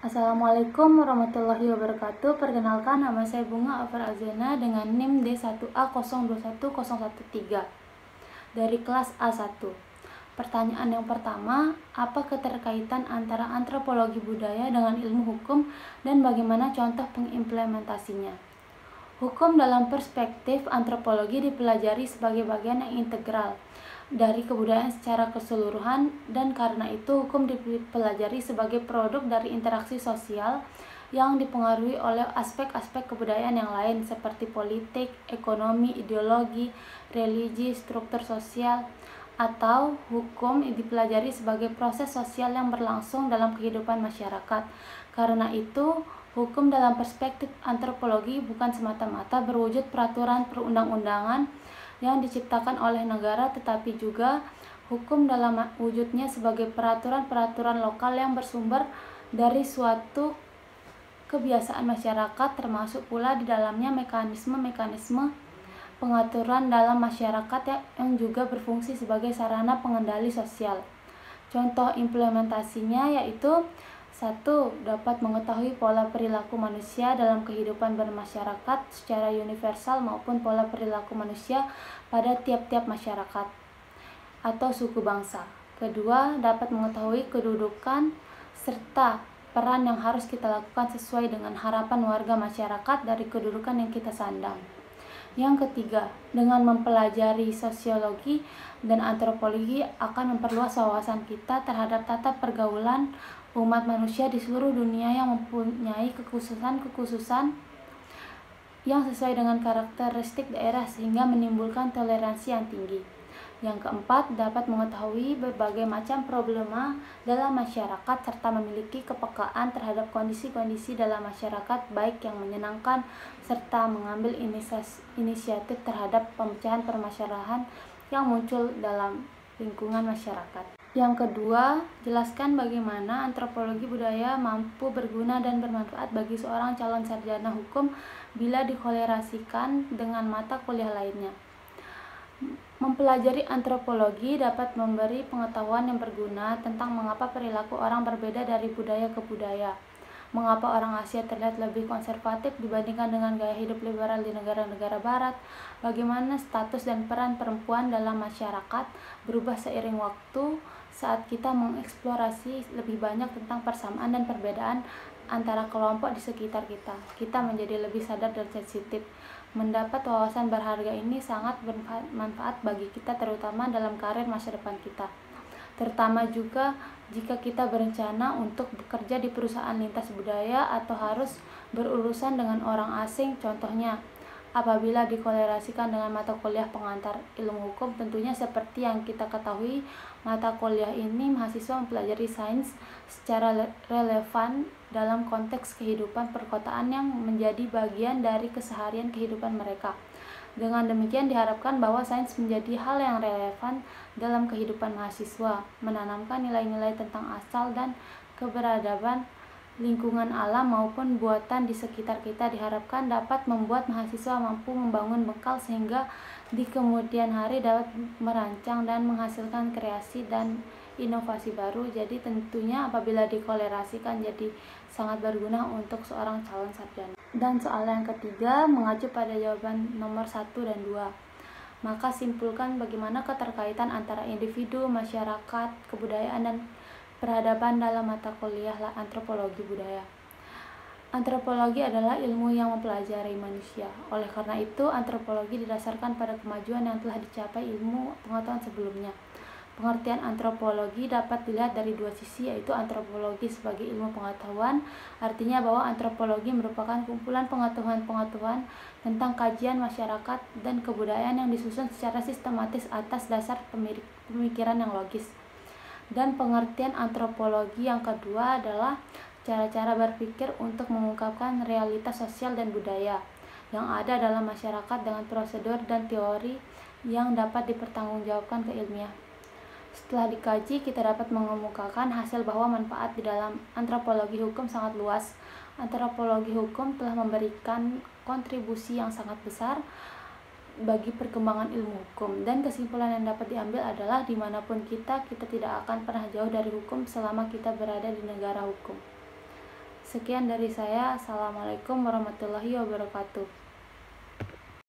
Assalamualaikum warahmatullahi wabarakatuh. Perkenalkan, nama saya Bunga Afar Azena dengan NIM D1A021013 dari kelas A1. Pertanyaan yang pertama, apa keterkaitan antara antropologi budaya dengan ilmu hukum dan bagaimana contoh pengimplementasinya? Hukum dalam perspektif antropologi dipelajari sebagai bagian yang integral dari kebudayaan secara keseluruhan, dan karena itu hukum dipelajari sebagai produk dari interaksi sosial yang dipengaruhi oleh aspek-aspek kebudayaan yang lain seperti politik, ekonomi, ideologi, religi, struktur sosial. Atau hukum dipelajari sebagai proses sosial yang berlangsung dalam kehidupan masyarakat. Karena itu, hukum dalam perspektif antropologi bukan semata-mata berwujud peraturan perundang-undangan yang diciptakan oleh negara, tetapi juga hukum dalam wujudnya sebagai peraturan-peraturan lokal yang bersumber dari suatu kebiasaan masyarakat, termasuk pula di dalamnya mekanisme-mekanisme pengaturan dalam masyarakat yang juga berfungsi sebagai sarana pengendali sosial. Contoh implementasinya yaitu 1. Dapat mengetahui pola perilaku manusia dalam kehidupan bermasyarakat secara universal maupun pola perilaku manusia pada tiap-tiap masyarakat atau suku bangsa. Kedua, dapat mengetahui kedudukan serta peran yang harus kita lakukan sesuai dengan harapan warga masyarakat dari kedudukan yang kita sandang. Yang ketiga, dengan mempelajari sosiologi dan antropologi akan memperluas wawasan kita terhadap tata pergaulan umat manusia di seluruh dunia yang mempunyai kekhususan yang sesuai dengan karakteristik daerah sehingga menimbulkan toleransi yang tinggi. Yang keempat, dapat mengetahui berbagai macam problema dalam masyarakat serta memiliki kepekaan terhadap kondisi-kondisi dalam masyarakat baik yang menyenangkan serta mengambil inisiatif terhadap pemecahan permasalahan yang muncul dalam lingkungan masyarakat. Yang kedua, jelaskan bagaimana antropologi budaya mampu berguna dan bermanfaat bagi seorang calon sarjana hukum bila dikolerasikan dengan mata kuliah lainnya. Mempelajari antropologi dapat memberi pengetahuan yang berguna tentang mengapa perilaku orang berbeda dari budaya ke budaya, mengapa orang Asia terlihat lebih konservatif dibandingkan dengan gaya hidup liberal di negara-negara barat, bagaimana status dan peran perempuan dalam masyarakat berubah seiring waktu saat kita mengeksplorasi lebih banyak tentang persamaan dan perbedaan antara kelompok di sekitar kita. Kita menjadi lebih sadar dan sensitif. Mendapat wawasan berharga ini sangat bermanfaat bagi kita, terutama dalam karir masa depan kita. Terutama juga jika kita berencana untuk bekerja di perusahaan lintas budaya atau harus berurusan dengan orang asing. Contohnya, apabila dikolerasikan dengan mata kuliah pengantar ilmu hukum, tentunya seperti yang kita ketahui, mata kuliah ini mahasiswa mempelajari sains secara relevan dalam konteks kehidupan perkotaan yang menjadi bagian dari keseharian kehidupan mereka. Dengan demikian diharapkan bahwa sains menjadi hal yang relevan dalam kehidupan mahasiswa, menanamkan nilai-nilai tentang asal dan keberadaban lingkungan alam maupun buatan di sekitar kita, diharapkan dapat membuat mahasiswa mampu membangun bekal sehingga di kemudian hari dapat merancang dan menghasilkan kreasi dan inovasi baru. Jadi tentunya apabila dikolerasikan jadi sangat berguna untuk seorang calon sarjana. Dan soal yang ketiga mengacu pada jawaban nomor 1 dan 2. Maka simpulkan bagaimana keterkaitan antara individu, masyarakat, kebudayaan, dan peradaban dalam mata kuliah antropologi budaya. Antropologi adalah ilmu yang mempelajari manusia. Oleh karena itu, antropologi didasarkan pada kemajuan yang telah dicapai ilmu pengetahuan sebelumnya. Pengertian antropologi dapat dilihat dari dua sisi, yaitu antropologi sebagai ilmu pengetahuan, artinya bahwa antropologi merupakan kumpulan pengetahuan-pengetahuan tentang kajian masyarakat dan kebudayaan yang disusun secara sistematis atas dasar pemikiran yang logis. Dan pengertian antropologi yang kedua adalah cara-cara berpikir untuk mengungkapkan realitas sosial dan budaya yang ada dalam masyarakat dengan prosedur dan teori yang dapat dipertanggungjawabkan ke ilmiah. Setelah dikaji, kita dapat mengemukakan hasil bahwa manfaat di dalam antropologi hukum sangat luas. Antropologi hukum telah memberikan kontribusi yang sangat besar bagi perkembangan ilmu hukum, dan kesimpulan yang dapat diambil adalah dimanapun kita tidak akan pernah jauh dari hukum selama kita berada di negara hukum. Sekian dari saya. Assalamualaikum warahmatullahi wabarakatuh.